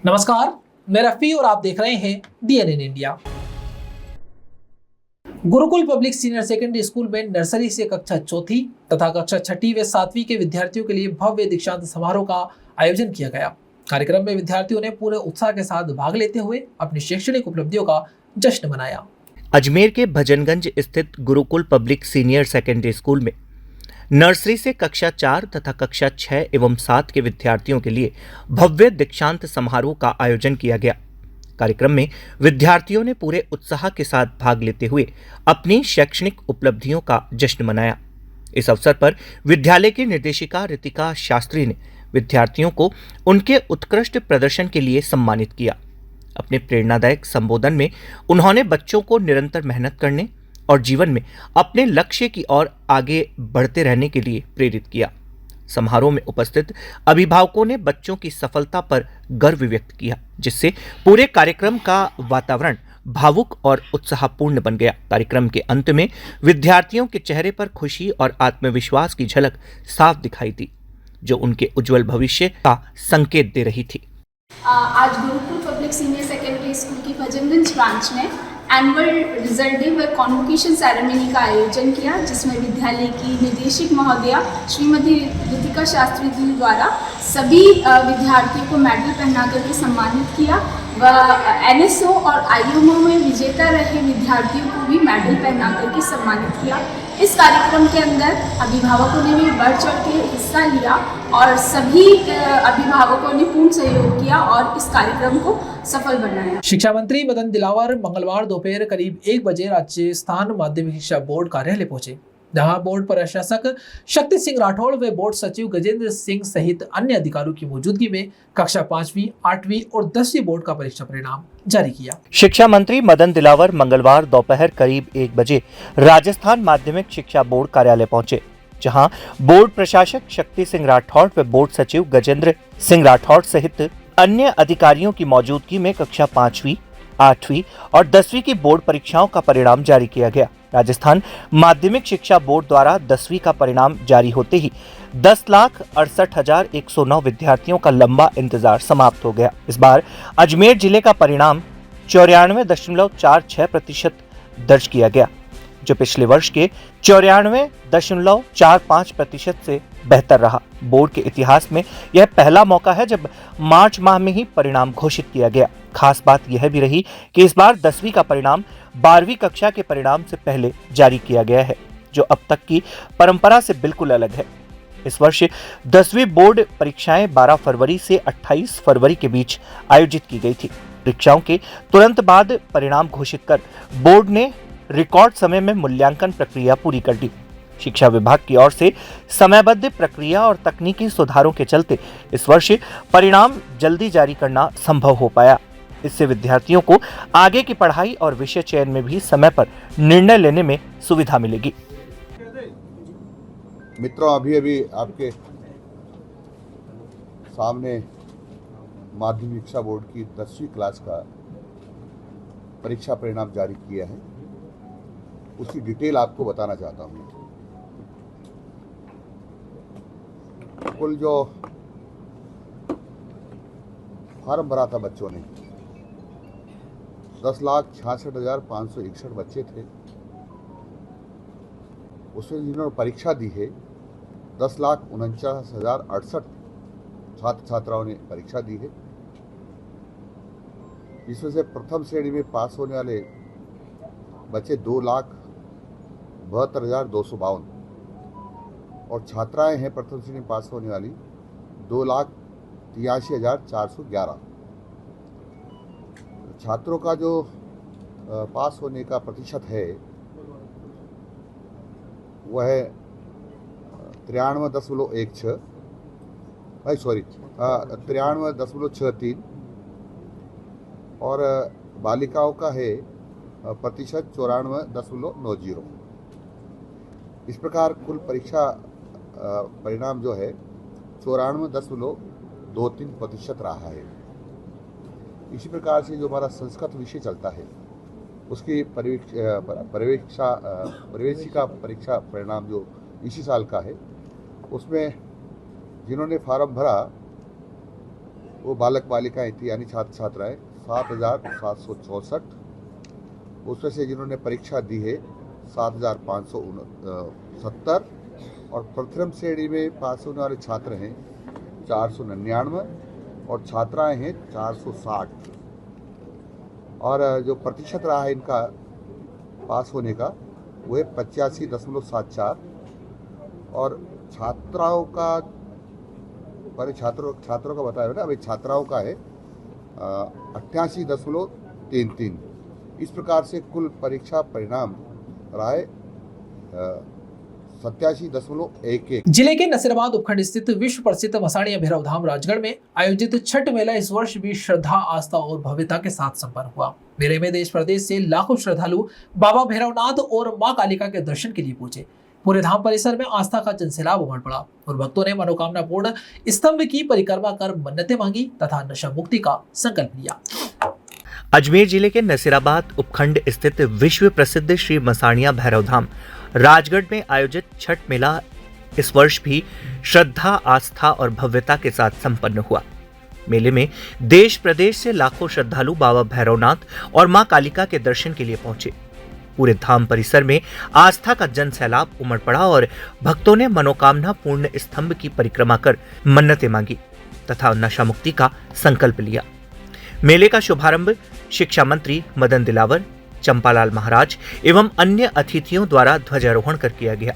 नमस्कार, मैं रफी और आप देख रहे हैं DNN India. Gurukul public senior secondary school में नर्सरी से कक्षा चौथी तथा कक्षा छठी व सातवीं के विद्यार्थियों के लिए भव्य दीक्षांत समारोह का आयोजन किया गया। कार्यक्रम में विद्यार्थियों ने पूरे उत्साह के साथ भाग लेते हुए अपनी शैक्षणिक उपलब्धियों का जश्न मनाया। अजमेर के भजनगंज स्थित Gurukul public senior secondary school में नर्सरी से कक्षा 4 तथा कक्षा 6 एवं 7 के विद्यार्थियों के लिए भव्य दीक्षांत समारोह का आयोजन किया गया। कार्यक्रम में विद्यार्थियों ने पूरे उत्साह के साथ भाग लेते हुए अपनी शैक्षणिक उपलब्धियों का जश्न मनाया। इस अवसर पर विद्यालय की निर्देशिका रितिका शास्त्री ने विद्यार्थियों को उनके उत्कृष्ट प्रदर्शन के लिए सम्मानित किया। अपने प्रेरणादायक संबोधन में उन्होंने बच्चों को निरंतर मेहनत करने और जीवन में अपने लक्ष्य की ओर आगे बढ़ते रहने के लिए प्रेरित किया। समारोह में उपस्थित अभिभावकों ने बच्चों की सफलता पर गर्व व्यक्त किया, जिससे पूरे कार्यक्रम का वातावरण भावुक और उत्साहपूर्ण बन गया। कार्यक्रम के अंत में विद्यार्थियों के चेहरे पर खुशी और आत्मविश्वास की झलक साफ दिखाई दी, जो उनके उज्जवल भविष्य का संकेत दे रही थी। आज Gurukul public senior secondary school की भजनगंज ब्रांच में एनुअल रिजल्ट डे व कॉन्वोकेशन सेरेमनी का आयोजन किया, जिसमें विद्यालय की निर्देशक महोदया श्रीमती रितिका शास्त्री जी द्वारा सभी विद्यार्थियों को मेडल पहना करके सम्मानित किया व NSO और IMO में विजेता रहे विद्यार्थियों को भी मेडल पहना करके सम्मानित किया। इस कार्यक्रम के अंदर अभिभावकों ने भी बढ़ चढ़ के हिस्सा लिया और सभी अभिभावकों ने पूर्ण सहयोग किया और इस कार्यक्रम को सफल बनाया। शिक्षा मंत्री मदन दिलावर मंगलवार दोपहर करीब 1 बजे राजस्थान माध्यमिक शिक्षा बोर्ड कार्यालय पहुंचे, जहां बोर्ड प्रशासक शक्ति सिंह राठौड़ व बोर्ड सचिव गजेंद्र सिंह सहित अन्य अधिकारियों की मौजूदगी में कक्षा 5वीं, 8वीं और 10वीं बोर्ड का परीक्षा परिणाम जारी किया। शिक्षा मंत्री मदन दिलावर मंगलवार दोपहर करीब 1 बजे राजस्थान माध्यमिक शिक्षा बोर्ड कार्यालय पहुंचे, जहां बोर्ड प्रशासक शक्ति सिंह राठौड़ व बोर्ड सचिव गजेंद्र सिंह राठौड़ सहित अन्य अधिकारियों की मौजूदगी में कक्षा 5वीं, 8वीं और 10वीं की बोर्ड परीक्षाओं का परिणाम जारी किया गया। राजस्थान माध्यमिक शिक्षा बोर्ड द्वारा 10वीं का परिणाम जारी होते ही 10,68,109 विद्यार्थियों का लंबा इंतजार समाप्त हो गया। इस बार अजमेर जिले का परिणाम 94.46% दर्ज किया गया, जो पिछले वर्ष के 94.45% से बेहतर रहा। बोर्ड के इतिहास में यह पहला मौका है जब मार्च माह में ही परिणाम घोषित किया गया। खास बात यह भी रही कि इस बार 10वीं का परिणाम 12वीं कक्षा के परिणाम से पहले जारी किया गया है, जो अब तक की परंपरा से बिल्कुल अलग है। इस वर्ष 10वीं बोर्ड परीक्षाएं 12 फरवरी से 28 फरवरी के बीच आयोजित की गई थी। परीक्षाओं के तुरंत बाद परिणाम घोषित कर बोर्ड ने रिकॉर्ड समय में मूल्यांकन प्रक्रिया पूरी कर दी। शिक्षा विभाग की ओर से समयबद्ध प्रक्रिया और तकनीकी सुधारों के चलते इस वर्ष परिणाम जल्दी जारी करना संभव हो पाया। इससे विद्यार्थियों को आगे की पढ़ाई और विषय चयन में भी समय पर निर्णय लेने में सुविधा मिलेगी। मित्रों, अभी आपके सामने माध्यमिक शिक्षा बोर्ड की 10वीं क्लास का परीक्षा परिणाम जारी किया है। उसकी डिटेल आपको बताना चाहता हूँ। कुल जो फॉर्म भरा था बच्चों ने 10,66,561 बच्चे थे। उसमें जिन्होंने परीक्षा दी है 10,49,068 छात्र छात्राओं ने परीक्षा दी है। इसमें से प्रथम श्रेणी में पास होने वाले बच्चे 2,72,252 और छात्राएं हैं प्रथम श्रेणी में पास होने वाली 2,83,411। छात्रों का जो पास होने का प्रतिशत है वह है 93.63 और बालिकाओं का है प्रतिशत 94.90। इस प्रकार कुल परीक्षा परिणाम जो है 94.23% रहा है। इसी प्रकार से जो हमारा संस्कृत विषय चलता है उसकी प्रवेशिका परीक्षा परिणाम जो इसी साल का है, उसमें जिन्होंने फार्म भरा वो बालक बालिकाएं थी यानी छात्र छात्राएं 7,764। उसमें से जिन्होंने परीक्षा दी है 7,570 और प्रथम श्रेणी में पास होने वाले छात्र हैं 499 और छात्राएं हैं 460। और जो प्रतिशत रहा है इनका पास होने का वो है 85.74। और छात्राओं का पहले छात्रों का बताया ना, अभी छात्राओं का है 88.33। इस प्रकार से कुल परीक्षा परिणाम रहा है 87.11। जिले के नसीराबाद उपखंड स्थित विश्व प्रसिद्ध मसाणिया भैरव धाम राजगढ़ में आयोजित छठ मेला इस वर्ष भी श्रद्धा, आस्था और भव्यता के साथ संपन्न हुआ। मेले में देश प्रदेश से लाखों श्रद्धालु बाबा भैरवनाथ और मां कालिका के दर्शन के लिए पहुंचे। पूरे धाम परिसर में आस्था का जनसैलाब उमड़ पड़ा और भक्तों ने मनोकामना पूर्ण स्तंभ की परिक्रमा कर मन्नतें मांगी तथा नशा मुक्ति का संकल्प लिया। अजमेर जिले के नसीराबाद उपखंड स्थित विश्व प्रसिद्ध श्री मसाणिया भैरव धाम राजगढ़ में आयोजित छठ मेला इस वर्ष भी श्रद्धा, आस्था और भव्यता के साथ संपन्न हुआ। मेले में देश प्रदेश से लाखों श्रद्धालु बाबा भैरवनाथ और मां कालिका के दर्शन के लिए पहुंचे। पूरे धाम परिसर में आस्था का जन सैलाब उमड़ पड़ा और भक्तों ने मनोकामना पूर्ण स्तंभ की परिक्रमा कर मन्नतें मांगी तथा नशा मुक्ति का संकल्प लिया। मेले का शुभारंभ शिक्षा मंत्री मदन दिलावर, चंपालाल महाराज एवं अन्य अतिथियों द्वारा ध्वजारोहण कर किया गया।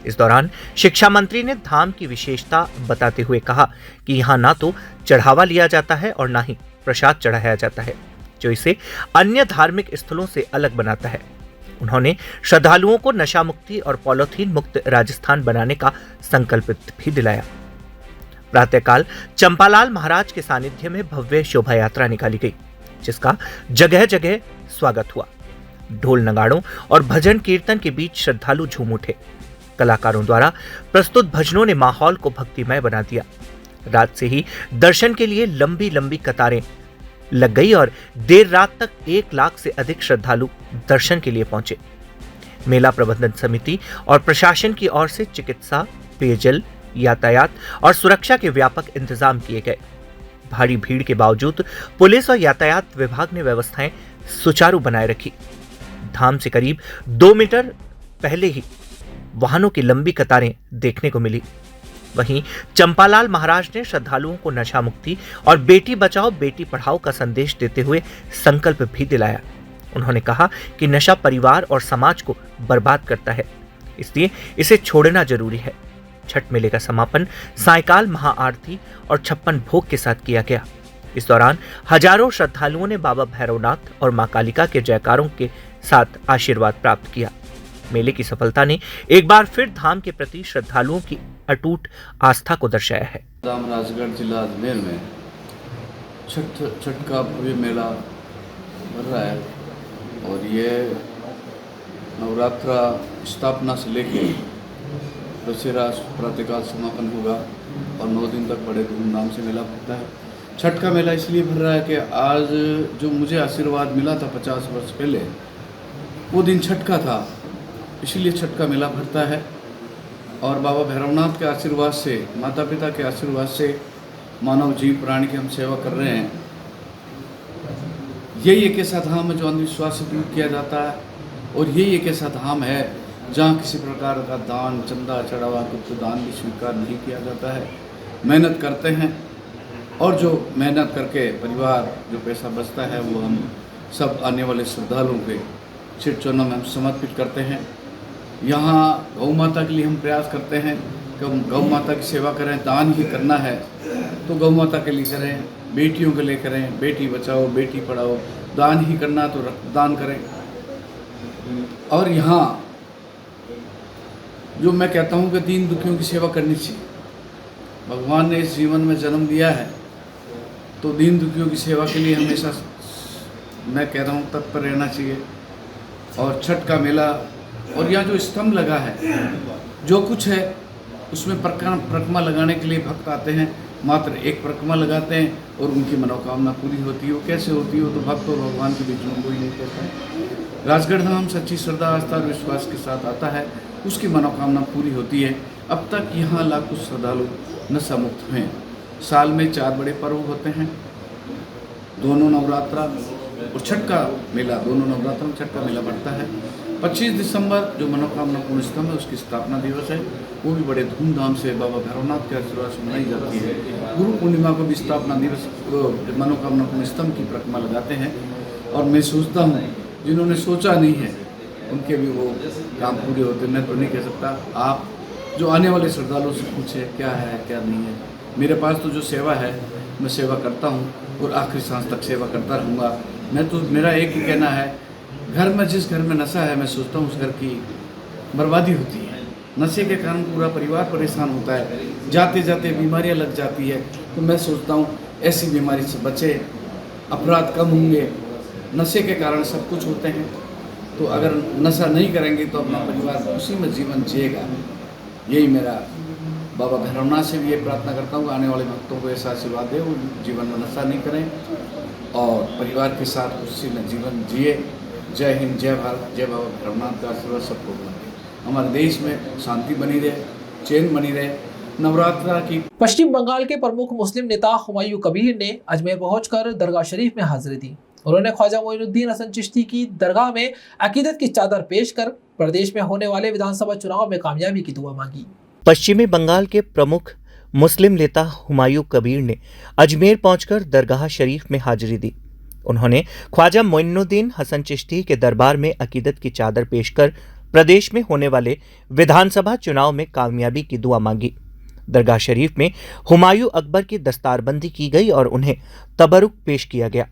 इस दौरान शिक्षा मंत्री ने धाम की विशेषता बताते हुए कहा कि यहाँ ना तो चढ़ावा लिया जाता है और ना ही प्रसाद चढ़ाया जाता है, जो इसे अन्य धार्मिक स्थलों से अलग बनाता है। उन्होंने श्रद्धालुओं को नशा मुक्ति और पॉलीथीन मुक्त राजस्थान बनाने का संकल्प भी दिलाया। प्रातःकाल चंपालाल महाराज के सानिध्य में भव्य शोभा यात्रा निकाली गई, जिसका जगह जगह स्वागत हुआ। ढोल नगाड़ों और भजन कीर्तन के बीच श्रद्धालु झूम उठे। कलाकारों द्वारा प्रस्तुत भजनों ने माहौल को भक्तिमय बना दिया। रात से ही दर्शन के लिए लंबी लंबी कतारें लग गई और देर रात तक 1 लाख से अधिक श्रद्धालु दर्शन के लिए पहुंचे। मेला प्रबंधन समिति और प्रशासन की ओर से चिकित्सा, पेयजल, यातायात और सुरक्षा के व्यापक इंतजाम किए गए। भारी भीड़ के बावजूद पुलिस और यातायात विभाग ने व्यवस्थाएं सुचारू बनाए रखी। धाम से करीब 2 मीटर पहले ही वाहनों की लंबी कतारें देखने को मिली। वहीं चंपालाल महाराज ने श्रद्धालुओं को नशा मुक्ति और बेटी बचाओ बेटी पढ़ाओ का संदेश देते हुए संकल्प भी दिलाया। उन्होंने कहा कि नशा परिवार और समाज को बर्बाद करता है, इसलिए इसे छोड़ना जरूरी है। छठ मेले का समापन सायकाल महाआरती और 56 भोग के साथ किया गया। इस दौरान हजारों श्रद्धालुओं ने बाबा भैरवनाथ और मां कालिका के जयकारों के साथ आशीर्वाद प्राप्त किया। मेले की सफलता ने एक बार फिर धाम के प्रति श्रद्धालुओं की अटूट आस्था को दर्शाया है। धाम राजगढ़ जिला अजमेर में छठ का भव्य मेला भर रहा है और ये नवरात्रा स्थापना से लेके दशहरा प्रातःकाल समापन होगा और 9 दिन तक बड़े धूमधाम से मेला भरता है। छठ का मेला इसलिए भर रहा है कि आज जो मुझे आशीर्वाद मिला था 50 वर्ष पहले, वो दिन छठ का था, इसलिए छठ का मेला भरता है। और बाबा भैरवनाथ के आशीर्वाद से, माता पिता के आशीर्वाद से मानव जीव प्राणी की हम सेवा कर रहे हैं। यही एक ऐसा धाम है जो अंधविश्वास से दूर किया जाता है और यही एक ऐसा धाम है जहाँ किसी प्रकार का दान, चंदा, चढ़ावा, गुप्त दान भी स्वीकार नहीं किया जाता है। मेहनत करते हैं और जो मेहनत करके परिवार जो पैसा बचता है वो हम सब आने वाले श्रद्धालुओं के सिर चरणों में हम समर्पित करते हैं। यहाँ गौ माता के लिए हम प्रयास करते हैं कि हम गौ माता की सेवा करें। दान ही करना है तो गौ माता के लिए करें, बेटियों के लिए करें, बेटी बचाओ बेटी पढ़ाओ। दान ही करना तो रक्तदान करें। और यहाँ जो मैं कहता हूँ कि दीन दुखियों की सेवा करनी चाहिए। भगवान ने इस जीवन में जन्म दिया है तो दीन दुखियों की सेवा के लिए हमेशा मैं कह रहा हूँ तत्पर रहना चाहिए। और छठ का मेला और यहाँ जो स्तंभ लगा है, जो कुछ है उसमें परिक्रमा लगाने के लिए भक्त आते हैं। मात्र एक परिक्रमा लगाते हैं और उनकी मनोकामना पूरी होती है। वो कैसे होती है वो तो भक्त और भगवान के बीच में कोई नहीं कहता है। राजगढ़ धाम सच्ची श्रद्धा, आस्था और विश्वास के साथ आता है, उसकी मनोकामना पूरी होती है। अब तक यहाँ लाखों श्रद्धालु नशा मुक्त हैं साल में 4 बड़े पर्व होते हैं, दोनों नवरात्रा और छठ का मेला, दोनों नवरात्रा में छठ का मेला बढ़ता है। 25 दिसंबर जो मनोकामना पूर्ण स्तंभ है उसकी स्थापना दिवस है, वो भी बड़े धूमधाम से बाबा भैरवनाथ के आशीर्वाद से मनाई जाती है। गुरु पूर्णिमा को भी स्थापना दिवस मनोकामना पूर्ण स्तंभ की परिक्रमा लगाते हैं। और मैं सोचता हूँ जिन्होंने सोचा नहीं है उनके भी वो काम पूरे होते। मैं तो नहीं कह सकता, आप जो आने वाले श्रद्धालुओं से पूछे क्या है क्या नहीं है। मेरे पास तो जो सेवा है मैं सेवा करता हूँ और आखिरी सांस तक सेवा करता रहूँगा। मैं तो, मेरा एक ही कहना है, घर में जिस घर में नशा है मैं सोचता हूँ उस घर की बर्बादी होती है। नशे के कारण पूरा परिवार परेशान होता है, जाते जाते बीमारियाँ लग जाती है। तो मैं सोचता हूँ ऐसी बीमारी से बचे, अपराध कम होंगे। नशे के कारण सब कुछ होते हैं, तो अगर नशा नहीं करेंगे तो अपना परिवार उसी में जीवन जिएगा। यही मेरा बाबा भैरवनाथ से भी ये प्रार्थना करता हूँ, आने वाले भक्तों को ऐसा आशीर्वाद दे, वो जीवन में नशा नहीं करें और परिवार के साथ उसी में जीवन जिए। जय हिंद, जय भारत, जय बाबा भैरवनाथ का आशीर्वाद सबको मिले। हमारे देश में शांति बनी रहे, चैन बनी रहे। नवरात्रा की पश्चिम बंगाल के प्रमुख मुस्लिम नेता हुमायूं कबीर ने अजमेर पहुंचकर दरगाह शरीफ में हाजिरी दी। उन्होंने ख्वाजा मोइनुद्दीन हसन चिश्ती की दरगाह में अकीदत की चादर पेश कर प्रदेश में होने वाले विधानसभा चुनाव में कामयाबी की दुआ मांगी। पश्चिमी बंगाल के प्रमुख मुस्लिम नेता हुमायूं कबीर ने अजमेर पहुंचकर दरगाह शरीफ में हाजिरी दी। उन्होंने ख्वाजा मोइनुद्दीन हसन चिश्ती के दरबार में अकीदत की चादर पेश कर प्रदेश में होने वाले विधानसभा चुनाव में कामयाबी की दुआ मांगी। दरगाह शरीफ में हुमायूं अकबर की दस्तारबंदी की गई और उन्हें तबरुक पेश किया गया।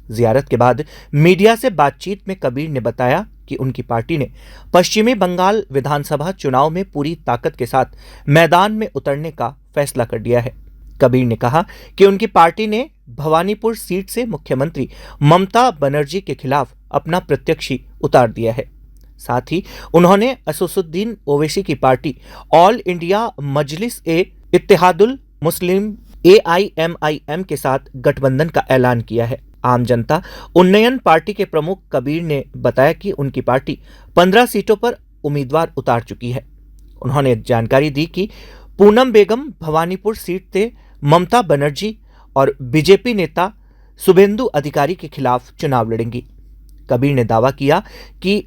जियारत के बाद मीडिया से बातचीत में कबीर ने बताया कि उनकी पार्टी ने पश्चिमी बंगाल विधानसभा चुनाव में पूरी ताकत के साथ मैदान में उतरने का फैसला कर लिया है। कबीर ने कहा कि उनकी पार्टी ने भवानीपुर सीट से मुख्यमंत्री ममता बनर्जी के खिलाफ अपना प्रत्याशी उतार दिया है। साथ ही उन्होंने असदुद्दीन ओवैसी की पार्टी ऑल इंडिया मजलिस ए इत्तेहादुल मुस्लिम AIMIM के साथ गठबंधन का ऐलान किया है। आम जनता उन्नयन पार्टी के प्रमुख कबीर ने बताया कि उनकी पार्टी 15 सीटों पर उम्मीदवार उतार चुकी है। उन्होंने जानकारी दी कि पूनम बेगम भवानीपुर सीट से ममता बनर्जी और बीजेपी नेता शुभेंदु अधिकारी के खिलाफ चुनाव लड़ेंगी। कबीर ने दावा किया कि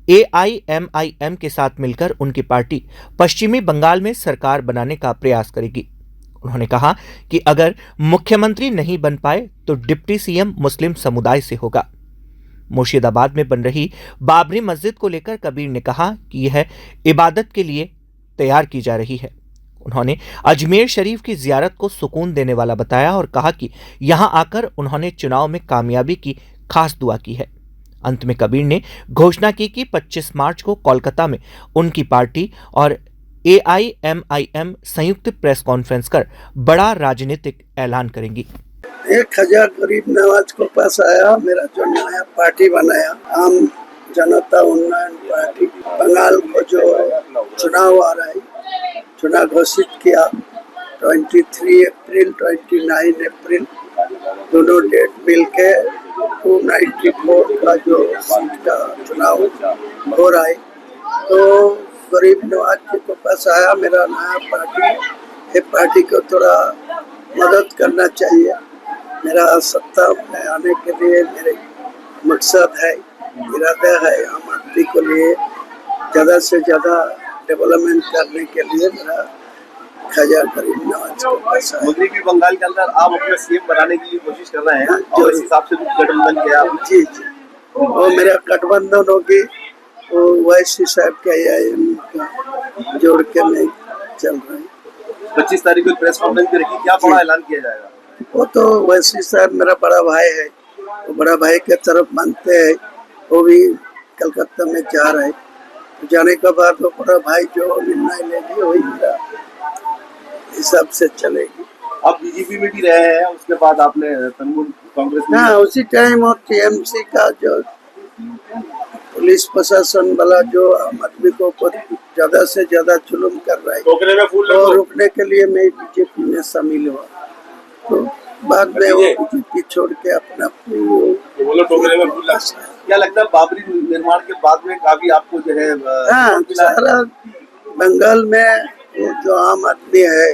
AIMIM के साथ मिलकर उनकी पार्टी पश्चिमी बंगाल में सरकार बनाने का प्रयास करेगी। उन्होंने कहा कि अगर मुख्यमंत्री नहीं बन पाए तो डिप्टी सीएम मुस्लिम समुदाय से होगा। मुर्शिदाबाद में बन रही बाबरी मस्जिद को लेकर कबीर ने कहा कि यह इबादत के लिए तैयार की जा रही है। उन्होंने अजमेर शरीफ की जियारत को सुकून देने वाला बताया और कहा कि यहां आकर उन्होंने चुनाव में कामयाबी की खास दुआ की है। अंत में कबीर ने घोषणा की कि 25 मार्च को कोलकाता में उनकी पार्टी और AIMIM संयुक्त प्रेस कॉन्फ्रेंस कर बड़ा राजनीतिक ऐलान करेंगी। 1000 गरीब नवाज को पास आया, मेरा जो नया पार्टी बनाया आम जनता उन्नयन पार्टी। बंगाल को जो चुनाव आ रहा है, चुनाव घोषित किया 23 अप्रैल 29 अप्रैल दोनों डेट मिलके 294 का जो सीट का चुनाव हो रहा है। तो गरीब नवाज जी को पास आया मेरा नया पार्टी। ये पार्टी को थोड़ा मदद करना चाहिए। मेरा सत्ता में आने के लिए मेरे मकसद है, इरादा है आम आदमी को लिए ज़्यादा से ज़्यादा डेवलपमेंट करने के लिए मेरा ख्वाजा गरीब नवाज को पास आया। मगरबी बंगाल के अंदर आप अपना सीएम बनाने की कोशिश कर रहे हैं और इस हिसाब से गठबंधन किया। जी जी, वो मेरा गठबंधन होगी, वो वैसी साहब का जोड़ के मैं चल रहा हूँ। 25 तारीख को प्रेस कॉन्फ्रेंस भी रखी, क्या बड़ा ऐलान किया जाएगा? वो तो वैसी साहब मेरा बड़ा भाई है, वो बड़ा भाई के तरफ मानते हैं, वो भी कलकत्ता में जा रहे हैं। तो जाने के बाद वो बड़ा भाई जो निर्णय लेगी वही मेरा हिसाब से चलेगी। आप बीजेपी में भी रहे हैं, उसके बाद आपने तृणमूल कांग्रेस में। हाँ, उसी टाइम और TMC का जो पुलिस प्रशासन वाला जो आम आदमी को ज्यादा से ज्यादा जुल्म कर रहा है, तो रोकने के लिए मैं बीजेपी में शामिल हुआ। तो बाद में वो बीजेपी छोड़ के अपना क्या लगता है बाबरी निर्माण के बाद में काफी आपको जो है हाँ, सारा बंगाल में वो जो आम आदमी है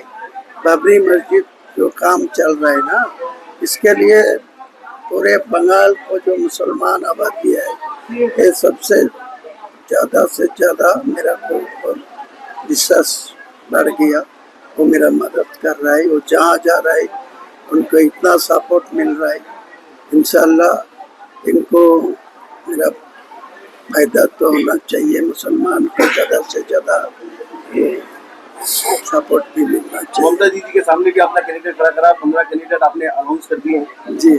बाबरी मस्जिद जो काम चल रहा है ना, इसके लिए पूरे बंगाल को जो मुसलमान आबादी है, ये सबसे ज़्यादा से ज़्यादा मेरा को ऊपर विश्वास बढ़ गया। वो मेरा मदद कर रहा है, वो जहाँ जा रहा है उनको इतना सपोर्ट मिल रहा है। इंशाल्लाह इनको मेरा फायदा तो होना चाहिए, मुसलमान को ज़्यादा से ज़्यादा सपोर्ट भी मिलना चाहिए। ममता दीदी के सामने भी अपना कैंडिडेट खड़ा करा, 15 कैंडिडेट आपने अनाउंस कर दिए हैं। जी,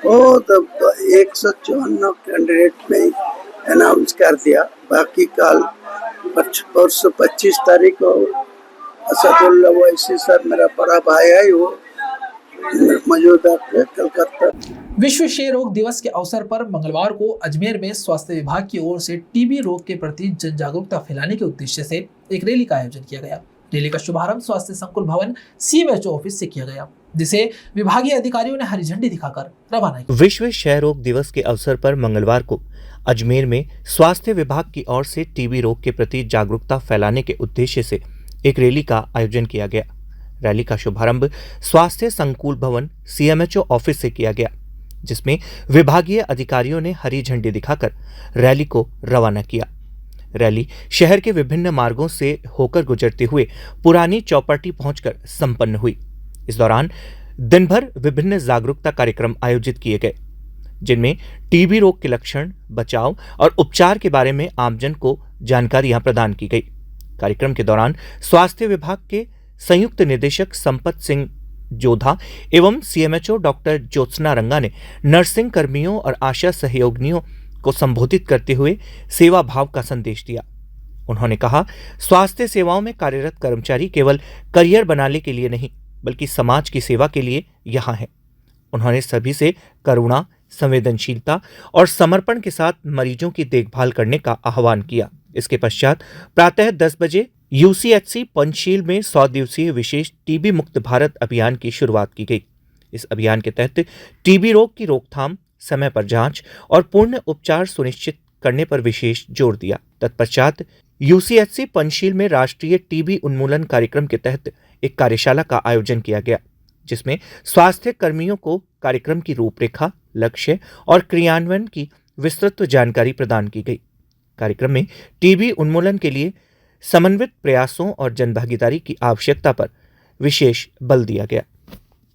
वो तो 154 कैंडिडेट में अनाउंस कर दिया। बाकी कल परसों 25 तारीख को असदुल्ला वैसी सर मेरा बड़ा भाई है, वो मौजूद है कलकत्ता। विश्व क्षय रोग दिवस के अवसर पर मंगलवार को अजमेर में स्वास्थ्य विभाग की ओर से टीबी रोग के प्रति जन जागरूकता फैलाने के उद्देश्य से एक रैली का आयोजन किया गया। रैली का शुभारंभ स्वास्थ्य संकुल भवन CMHO ऑफिस से किया गया, जिसे विभागीय अधिकारियों ने हरी झंडी दिखाकर रवाना किया। विश्व क्षय रोग दिवस के अवसर पर मंगलवार को अजमेर में स्वास्थ्य विभाग की ओर से टीबी रोग के प्रति जागरूकता फैलाने के उद्देश्य से एक रैली का आयोजन किया गया। रैली का शुभारंभ स्वास्थ्य संकुल भवन CMHO ऑफिस से किया गया, जिसमें विभागीय अधिकारियों ने हरी झंडी दिखाकर रैली को रवाना किया। रैली शहर के विभिन्न मार्गों से होकर गुजरते हुए पुरानी चौपाटी पहुंचकर संपन्न हुई। इस दौरान दिन भर विभिन्न जागरूकता कार्यक्रम आयोजित किए गए, जिनमें टीबी रोग के लक्षण, बचाव और उपचार के बारे में आमजन को जानकारियां प्रदान की गई। कार्यक्रम के दौरान स्वास्थ्य विभाग के संयुक्त निदेशक संपत सिंह जोधा एवं CMHO डॉक्टर ज्योत्सना रंगा ने नर्सिंग कर्मियों और आशा सहयोगिनियों को संबोधित करते हुए सेवा भाव का संदेश दिया। उन्होंने कहा, स्वास्थ्य सेवाओं में कार्यरत कर्मचारी केवल करियर बनाने के लिए नहीं, बल्कि समाज की सेवा के लिए यहाँ है। उन्होंने सभी से करुणा, संवेदनशीलता और समर्पण के साथ मरीजों की देखभाल करने का आह्वान किया। इसके पश्चात प्रातः 10 बजे UCHC पंचशील में 100 दिवसीय विशेष टीबी मुक्त भारत अभियान की शुरुआत की गई। इस अभियान के तहत टीबी रोग की रोकथाम, समय पर जांच और पूर्ण उपचार सुनिश्चित करने पर विशेष जोर दिया। तत्पश्चात UCHC पंचशील में राष्ट्रीय टीबी उन्मूलन कार्यक्रम के तहत एक कार्यशाला का आयोजन किया गया, जिसमें स्वास्थ्य कर्मियों को कार्यक्रम की रूपरेखा, लक्ष्य और क्रियान्वयन की विस्तृत जानकारी प्रदान की गई। कार्यक्रम में टीबी उन्मूलन के लिए समन्वित प्रयासों और जनभागीदारी की आवश्यकता पर विशेष बल दिया गया।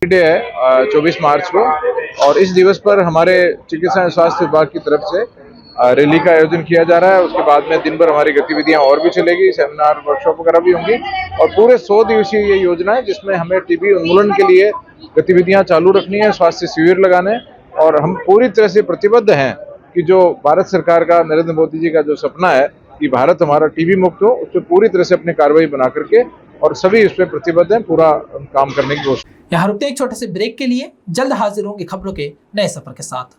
डे है 24 मार्च को, और इस दिवस पर हमारे चिकित्सा एवं स्वास्थ्य विभाग की तरफ से रैली का आयोजन किया जा रहा है। उसके बाद में दिन भर हमारी गतिविधियां और भी चलेगी, सेमिनार, वर्कशॉप वगैरह भी होंगी, और पूरे 100 दिवसीय ये योजना है जिसमें हमें टीबी उन्मूलन के लिए गतिविधियां चालू रखनी है, स्वास्थ्य शिविर लगाने, और हम पूरी तरह से प्रतिबद्ध हैं कि जो भारत सरकार का, नरेंद्र मोदी जी का जो सपना है कि भारत हमारा टीबी मुक्त हो, उस पर पूरी तरह से अपनी कार्रवाई बना करके, और सभी इस पर प्रतिबद्ध हैं, पूरा काम करने की कोशिश। यहाँ रुकते हैं एक छोटे से ब्रेक के लिए, जल्द हाजिर होंगे खबरों के नए सफर के साथ।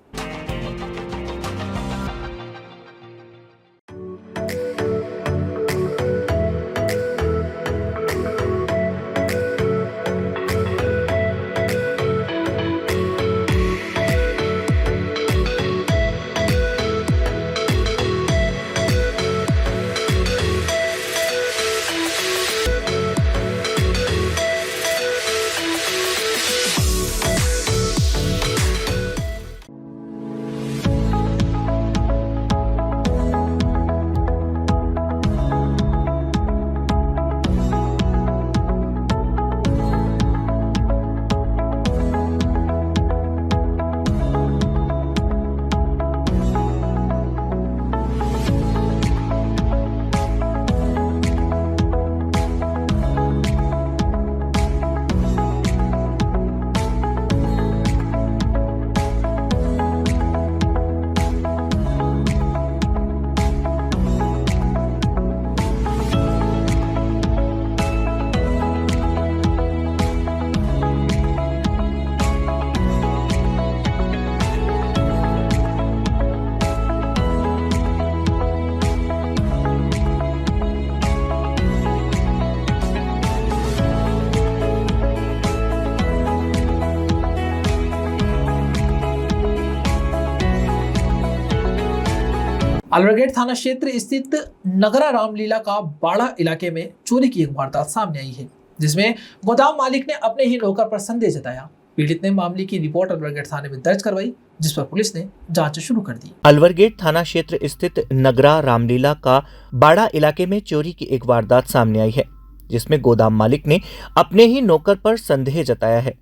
अलवरगेट थाना क्षेत्र स्थित नगरा रामलीला का बाड़ा इलाके में चोरी की एक वारदात सामने आई है, जिसमें गोदाम मालिक ने अपने ही नौकर पर संदेह जताया। पीड़ित ने मामले की रिपोर्ट अलवरगेट थाने में दर्ज करवाई, जिस पर पुलिस ने जांच शुरू कर दी। अलवरगेट थाना क्षेत्र स्थित नगरा रामलीला का बाड़ा इलाके में चोरी की एक वारदात सामने आई है, जिसमें गोदाम मालिक ने अपने ही नौकर पर संदेह जताया है।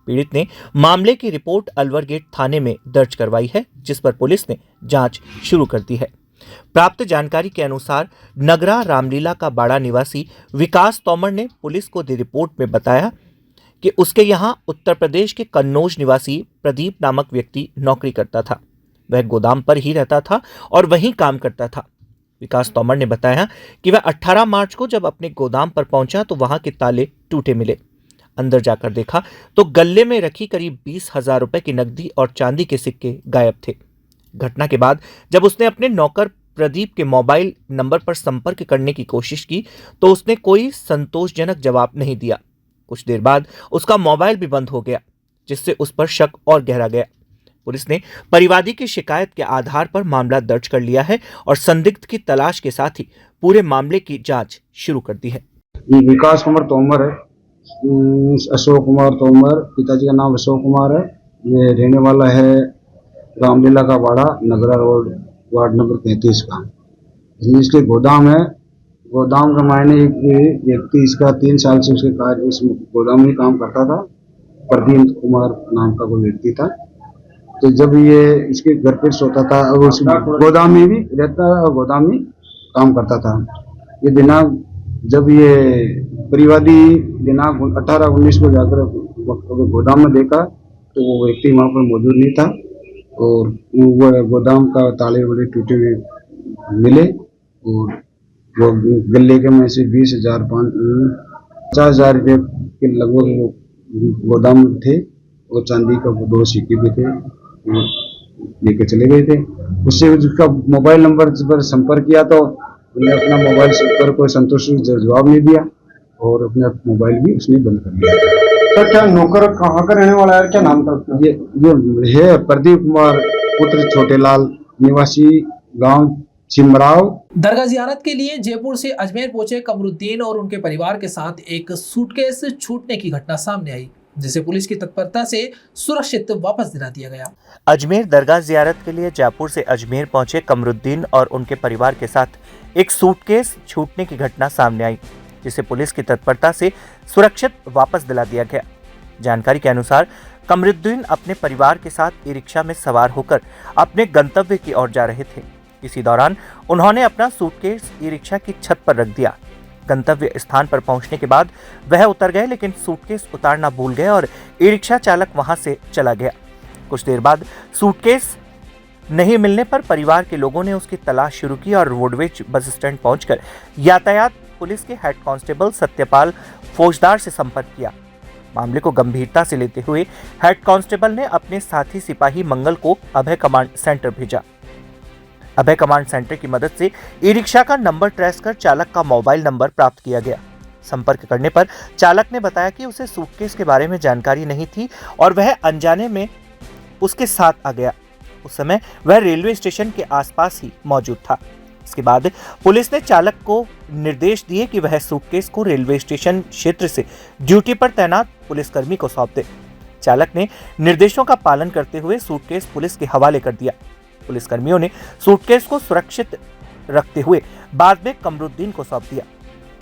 पीड़ित ने मामले की रिपोर्ट अलवरगेट थाने में दर्ज करवाई है, जिस पर पुलिस ने जांच शुरू कर दी है। प्राप्त जानकारी के अनुसार नगरा रामलीला का बाड़ा निवासी विकास तोमर ने पुलिस को दी रिपोर्ट में बताया कि उसके यहां उत्तर प्रदेश के कन्नौज निवासी प्रदीप नामक व्यक्ति नौकरी करता था। वह गोदाम पर ही रहता था और वहीं काम करता था। विकास तोमर ने बताया कि वह 18 मार्च को जब अपने गोदाम पर पहुंचा तो वहां के ताले टूटे मिले। अंदर जाकर देखा तो गल्ले में रखी करीब 20,000 रुपए की नकदी और चांदी के सिक्के गायब थे। घटना के बाद जब उसने अपने नौकर प्रदीप के मोबाइल नंबर पर संपर्क करने की कोशिश की तो उसने कोई संतोषजनक जवाब नहीं दिया। कुछ देर बाद उसका मोबाइल भी बंद हो गया, जिससे उस पर शक और गहरा गया। पुलिस ने परिवादी की शिकायत के आधार पर मामला दर्ज कर लिया है और संदिग्ध की तलाश के साथ ही पूरे मामले की जांच शुरू कर दी है। विकास कुमार तोमर है, अशोक कुमार तोमर, पिताजी का नाम अशोक कुमार है। ये रहने वाला है रामलीला का बाड़ा, नगरा रोड, वार्ड नंबर 33 का। इसके गोदाम है। गोदाम का मायने एक व्यक्ति इसका 3 साल से उसके कार्य उस गोदाम में काम करता था। प्रदीप कुमार नाम का कोई व्यक्ति था। तो जब ये इसके घर पे सोता था और उस गोदाम में भी रहता और गोदाम में काम करता था। ये दिनांक जब ये परिवादी दिनांक 18-19 को जाकर गोदाम में देखा तो वो व्यक्ति वहाँ पर मौजूद नहीं था और वो गोदाम का ताले वाले टूटे हुए मिले और वो गले के में से 50,000 रुपये के लगभग गोदाम थे और चांदी का 2 सिक्के भी थे, लेके चले गए थे। उससे उसका मोबाइल नंबर पर संपर्क किया तो उन्हें अपना मोबाइल पर कोई संतोषजनक जवाब नहीं दिया और अपना मोबाइल भी उसने बंद कर दिया। तो क्या नौकर कहाँ का रहने वाला है, क्या नाम था उसका? ये है प्रदीप कुमार पुत्र छोटेलाल, निवासी गांव चिमराव। दरगाह जियारत के लिए जयपुर से अजमेर पहुंचे कमरुद्दीन और उनके परिवार के साथ एक सूटकेस छूटने की घटना सामने आई, जिसे पुलिस की तत्परता से सुरक्षित वापस दिला दिया गया। अजमेर दरगाह जियारत के लिए जयपुर से अजमेर पहुंचे कमरुद्दीन और उनके परिवार के साथ एक सूटकेस छूटने की घटना सामने आई, जिसे पुलिस की तत्परता से सुरक्षित वापस दिला दिया गया। जानकारी के अनुसार कमरुद्दीन अपने परिवार के साथ ई रिक्शा में सवार होकर अपने गंतव्य की ओर जा रहे थे। इसी दौरान उन्होंने अपना सूटकेस ई रिक्शा की छत पर रख दिया। गंतव्य स्थान पर पहुंचने के बाद वह उतर गए, लेकिन सूटकेस उतारना भूल गए और ई रिक्शा चालक वहां से चला गया। कुछ देर बाद सूटकेस नहीं मिलने पर परिवार के लोगों ने उसकी तलाश शुरू की और रोडवेज बस स्टैंड पहुंचकर यातायात पुलिस के हेड कांस्टेबल सत्यपाल फौजदार से संपर्क किया। मामले को गंभीरता से लेते हुए हेड कांस्टेबल ने अपने साथी सिपाही मंगल को अभय कमांड सेंटर भेजा। अभय कमांड सेंटर की मदद से ई रिक्शा का नंबर ट्रेस कर चालक का मोबाइल नंबर प्राप्त किया गया। संपर्क करने पर चालक ने बताया कि उसे सूटकेस के बारे में जानकारी नहीं थी और वह अनजाने में उसके साथ आ गया। उस समय वह रेलवे स्टेशन के आसपास ही मौजूद था। इसके बाद पुलिस ने चालक को निर्देश दिए कि वह सूटकेस को रेलवे स्टेशन क्षेत्र से ड्यूटी पर तैनात पुलिसकर्मी को सौंप दे। चालक ने निर्देशों का पालन करते हुए सूटकेस पुलिस के हवाले कर दिया। पुलिसकर्मियों ने सूटकेस को सुरक्षित रखते हुए बाद में कमरुद्दीन को सौंप दिया।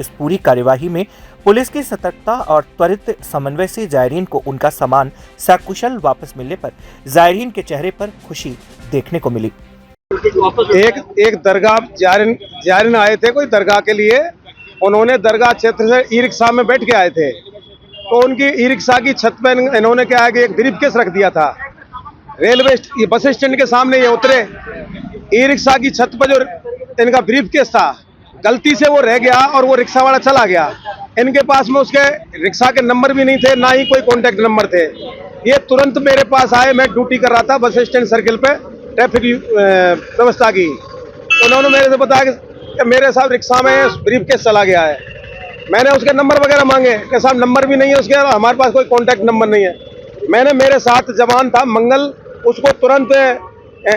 इस पूरी कार्यवाही में पुलिस की सतर्कता और त्वरित समन्वय से जायरीन को उनका सामान सकुशल वापस मिलने पर जायरीन के चेहरे पर खुशी देखने को मिली। एक दरगाह जायरीन आए थे कोई दरगाह के लिए। उन्होंने दरगाह क्षेत्र से ई रिक्शा में बैठ के आए थे, तो उनकी ई रिक्शा की छत पे इन्होंने क्या है कि एक ब्रीफकेस रख दिया था। रेलवे बस स्टैंड के सामने ये उतरे, ई रिक्शा की छत पर जो इनका ब्रीफकेस था गलती से वो रह गया और वो रिक्शा वाला चला गया। इनके पास में उसके रिक्शा के नंबर भी नहीं थे, ना ही कोई कॉन्टेक्ट नंबर थे। ये तुरंत मेरे पास आए, मैं ड्यूटी कर रहा था बस स्टैंड सर्किल पे ट्रैफिक व्यवस्था की। तो उन्होंने मेरे से बताया कि मेरे साथ रिक्शा में ब्रीफकेस चला गया है। मैंने उसके नंबर वगैरह मांगे कि साहब नंबर भी नहीं है उसके, हमारे पास कोई कॉन्टैक्ट नंबर नहीं है। मैंने मेरे साथ जवान था मंगल, उसको तुरंत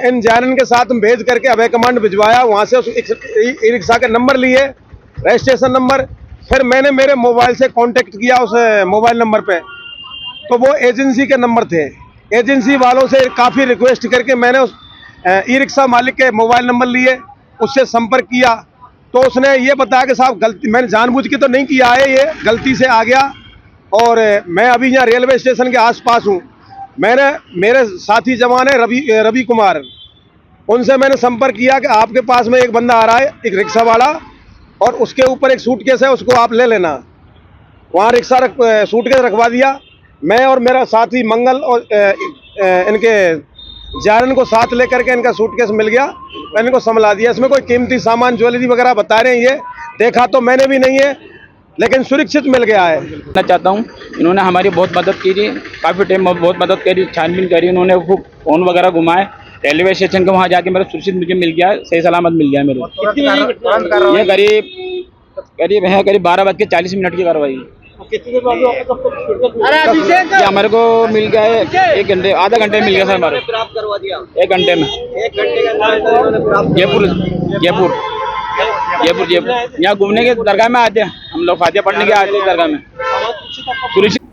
इन जायरीन के साथ भेज करके अभय कमांड भिजवाया। वहाँ से उस ई रिक्शा के नंबर लिए, रजिस्ट्रेशन नंबर, फिर मैंने मेरे मोबाइल से कांटेक्ट किया उस मोबाइल नंबर पे, तो वो एजेंसी के नंबर थे। एजेंसी वालों से काफ़ी रिक्वेस्ट करके मैंने उस ई रिक्शा मालिक के मोबाइल नंबर लिए, उससे संपर्क किया, तो उसने ये बताया कि साहब गलती, मैंने जानबूझ के तो नहीं किया है, ये गलती से आ गया। और मैं अभी यहाँ रेलवे स्टेशन के आसपास हूँ। मैंने, मेरे साथी जवान है रवि कुमार, उनसे मैंने संपर्क किया कि आपके पास में एक बंदा आ रहा है, एक रिक्शा वाला, और उसके ऊपर एक सूटकेस है, उसको आप ले लेना। वहाँ सूटकेस रखवा दिया। मैं और मेरा साथी मंगल और इनके जारन को साथ लेकर के इनका सूटकेस मिल गया, मैंने इनको संभला दिया। इसमें कोई कीमती सामान, ज्वेलरी वगैरह बता रहे हैं, ये देखा तो मैंने भी नहीं है, लेकिन सुरक्षित मिल गया है। मैं चाहता हूँ, इन्होंने हमारी बहुत मदद की थी, काफ़ी टाइम बहुत मदद करी, छानबीन करी, उन्होंने फ़ोन वगैरह घुमाए, रेलवे स्टेशन के वहाँ जाके मेरा सुरक्षित मुझे मिल गया, सही सलामत मिल गया मेरे। ये करीब 12:40 की कार्रवाई। हमारे को मिल गया है 1 घंटे, आधा घंटे मिल गया सर हमारे, 1 घंटे में। जयपुर यहाँ घूमने के दरगाह में आते हैं हम लोग, फातिहा पढ़ने के आते हैं दरगाह में।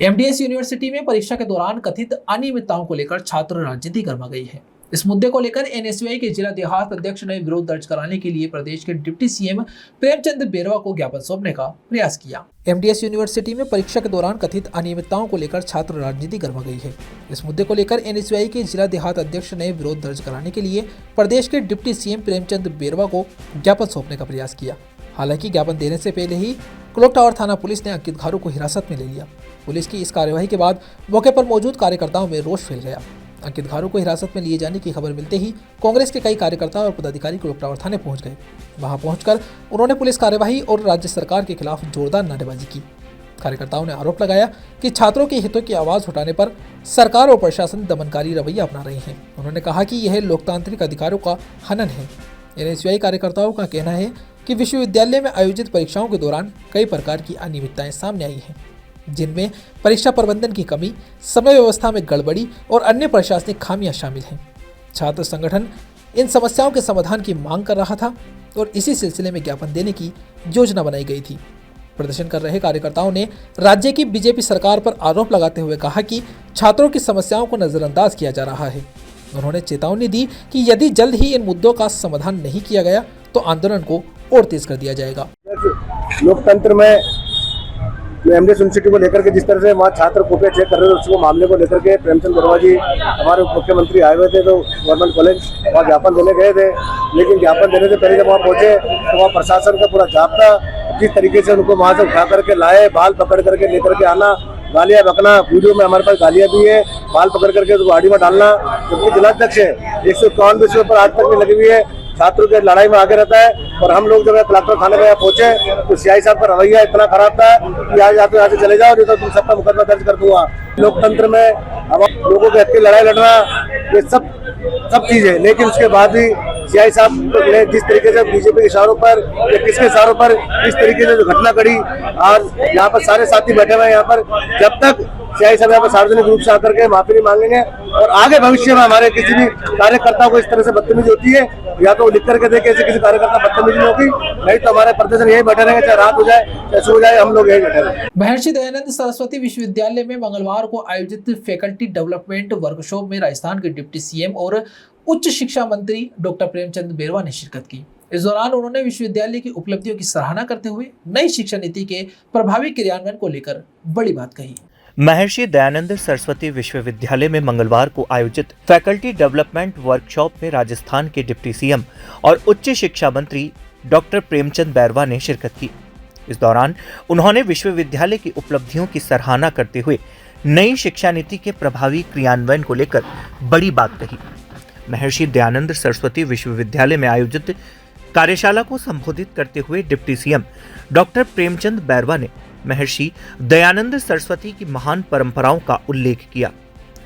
एमडीएस यूनिवर्सिटी में परीक्षा के दौरान कथित अनियमितताओं को लेकर छात्र राजनीति गर्मा गई है। इस मुद्दे को लेकर एनएसयूआई के जिला देहात अध्यक्ष ने विरोध दर्ज कराने के लिए प्रदेश के डिप्टी सीएम प्रेमचंद बेरवा को ज्ञापन सौंपने का प्रयास किया। एमडीएस यूनिवर्सिटी में परीक्षा के दौरान कथित अनियमितताओं को लेकर छात्र राजनीति गर्मा गई है। इस मुद्दे को लेकर एनएसयूआई के जिला देहात अध्यक्ष ने विरोध दर्ज कराने के लिए प्रदेश के डिप्टी सीएम प्रेमचंद बेरवा को ज्ञापन सौंपने का प्रयास किया। हालांकि ज्ञापन देने से पहले ही क्लॉक टावर थाना पुलिस ने अंकित घारू को हिरासत में ले लिया। पुलिस की इस कार्यवाही के बाद मौके पर मौजूद कार्यकर्ताओं में रोष फैल गया। अंकित घारू को हिरासत में लिए जाने की खबर मिलते ही कांग्रेस के कई कार्यकर्ता और पदाधिकारी क्लॉक टावर थाने पहुंच गए। वहां पहुंचकर उन्होंने पुलिस कार्यवाही और राज्य सरकार के खिलाफ जोरदार नारेबाजी की। कार्यकर्ताओं ने आरोप लगाया कि छात्रों के हितों की आवाज उठाने पर सरकार और प्रशासन दमनकारी रवैया अपना रही है। उन्होंने कहा कि यह लोकतांत्रिक अधिकारों का हनन है। एनएसयूआई कार्यकर्ताओं का कहना है कि विश्वविद्यालय में आयोजित परीक्षाओं के दौरान कई प्रकार की अनियमितताएं सामने आई हैं, जिनमें परीक्षा प्रबंधन की कमी, समय व्यवस्था में गड़बड़ी और अन्य प्रशासनिक खामियां शामिल हैं। छात्र संगठन इन समस्याओं के समाधान की मांग कर रहा था और इसी सिलसिले में ज्ञापन देने की योजना बनाई गई थी। प्रदर्शन कर रहे कार्यकर्ताओं ने राज्य की बीजेपी सरकार पर आरोप लगाते हुए कहा कि छात्रों की समस्याओं को नजरअंदाज किया जा रहा है। उन्होंने चेतावनी दी कि यदि जल्द ही इन मुद्दों का समाधान नहीं किया गया तो आंदोलन को और तेज कर दिया जाएगा। लोकतंत्र में एमडीएस यूनिवर्सिटी को लेकर के जिस तरह से वहाँ छात्र कॉपियाँ चेक कर रहे थे, उसको मामले को लेकर के प्रेमचंद बेरवा जी हमारे मुख्यमंत्री आए हुए थे, तो गवर्नमेंट कॉलेज वहाँ ज्ञापन देने गए थे। लेकिन ज्ञापन देने से पहले जब वहाँ पहुँचे तो वहाँ प्रशासन का पूरा जाब्ता, जिस तरीके से उनको वहाँ से उठा करके लाए, बाल पकड़ करके लेकर के आना, गालियाँ बकना, वीडियो में हमारे पास गालियाँ भी है, बाल पकड़ करके उसको गाड़ी में डालना। जबकि जिलाध्यक्ष है 151 विषयों पर आज तक भी लगी हुई है, छात्रों के लड़ाई में आगे रहता है। और हम लोग जब कलेक्टर थाने में पहुंचे तो सीआई साहब का रवैया इतना खराब था कि आज आप यहाँ से चले जाओ, नहीं तो तुम सब पर मुकदमा दर्ज कर दूंगा। लोकतंत्र में अब लोगों के हक की लड़ाई लड़ना, ये सब चीज है। लेकिन उसके बाद भी सीआई साहब ने जिस तरीके से बीजेपी के इशारों पर या किसके इशारों पर इस तरीके से जो घटना घड़ी, आज यहाँ पर सारे साथी बैठे हुए हैं यहाँ पर, जब तक सीआई साहब यहाँ पर सार्वजनिक रूप से आकर के माफी नहीं मांगेंगे और आगे भविष्य में हमारे किसी भी कार्यकर्ता को इस तरह से बदतमीजी होती है, या तो लिख करके देखे ऐसे किसी कार्यकर्ता बदतमीजी नहीं होगी, नहीं तो हमारे प्रदर्शन यही बैठे रहेंगे, चाहे रात हो जाए चाहे सुबह जाए, हम लोग यही बैठे रहेंगे। महर्षि दयानंद सरस्वती विश्वविद्यालय में मंगलवार को आयोजित फैकल्टी डेवलपमेंट वर्कशॉप में राजस्थान के डिप्टी सीएम और उच्च शिक्षा मंत्री डॉक्टर प्रेमचंद बेरवा ने शिरकत की। इस दौरान उन्होंने विश्वविद्यालय की उपलब्धियों की सराहना करते हुए नई शिक्षा नीति के प्रभावी क्रियान्वयन को लेकर बड़ी बात कही। महर्षि दयानंद सरस्वती विश्वविद्यालय में मंगलवार को आयोजित फैकल्टी डेवलपमेंट वर्कशॉप में राजस्थान के डिप्टी सीएम और उच्च शिक्षा मंत्री डॉक्टर प्रेमचंद बेरवा ने शिरकत की। इस दौरान उन्होंने विश्वविद्यालय की उपलब्धियों की सराहना करते हुए नई शिक्षा नीति के प्रभावी क्रियान्वयन को लेकर बड़ी बात कही। महर्षि दयानंद सरस्वती विश्वविद्यालय में आयोजित कार्यशाला को संबोधित करते हुए डिप्टी सीएम डॉक्टर प्रेमचंद बेरवा ने महर्षि दयानंद सरस्वती की महान परंपराओं का उल्लेख किया।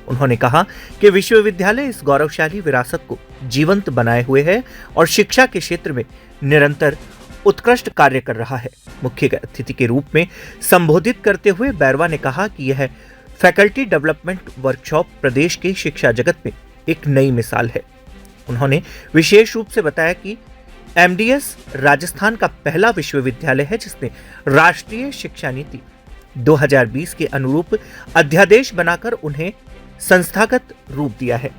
उन्होंने कहा कि विश्वविद्यालय इस गौरवशाली विरासत को जीवंत बनाए हुए है और शिक्षा के क्षेत्र में निरंतर उत्कृष्ट कार्य कर रहा है। मुख्य अतिथि के रूप में संबोधित करते हुए बेरवा ने कहा कि यह फैकल्टी डेवलपमेंट वर्कशॉप प्रदेश के शिक्षा जगत में एक नई मिसाल है। उन्होंने विशेष रूप से बताया कि एमडीएस राजस्थान का पहला विश्वविद्यालय है जिसने राष्ट्रीय शिक्षा नीति 2020 के अनुरूप अध्यादेश बनाकर उन्हें संस्थागत रूप दिया है।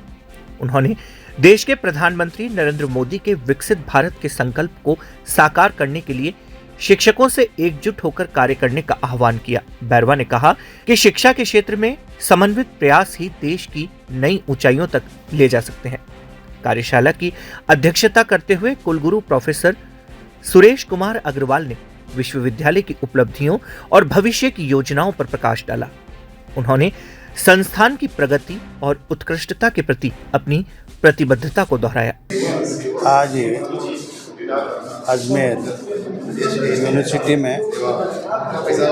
उन्होंने देश के प्रधानमंत्री नरेंद्र मोदी के विकसित भारत के संकल्प को साकार करने के लिए शिक्षकों से एकजुट होकर कार्य करने का आह्वान किया। बैरवा ने कहा कि शिक्षा के क्षेत्र में समन्वित प्रयास ही देश की नई ऊंचाइयों तक ले जा सकते हैं। कार्यशाला की अध्यक्षता करते हुए कुलगुरु प्रोफेसर सुरेश कुमार अग्रवाल ने विश्वविद्यालय की उपलब्धियों और भविष्य की योजनाओं पर प्रकाश डाला। उन्होंने संस्थान की प्रगति और उत्कृष्टता के प्रति अपनी प्रतिबद्धता को दोहराया। आज अजमेर यूनिवर्सिटी में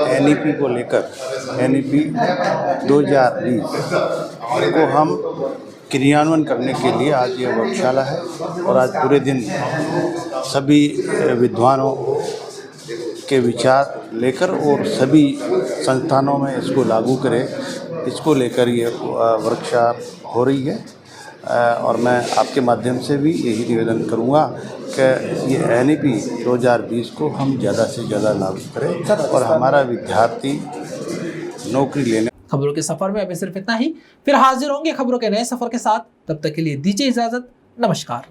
एनईपी को लेकर एनईपी 2020 को हम क्रियान्वयन करने के लिए आज ये वर्कशाला है और आज पूरे दिन सभी विद्वानों के विचार लेकर और सभी संस्थानों में इसको लागू करें, इसको लेकर ये वर्कशॉप हो रही है। और मैं आपके माध्यम से भी यही निवेदन करूंगा कि ये एनईपी 2020 को हम ज़्यादा से ज़्यादा लागू करें और हमारा विद्यार्थी नौकरी लेने। खबरों के सफर में अभी सिर्फ इतना ही, फिर हाजिर होंगे खबरों के नए सफर के साथ। तब तक के लिए दीजिए इजाजत। नमस्कार।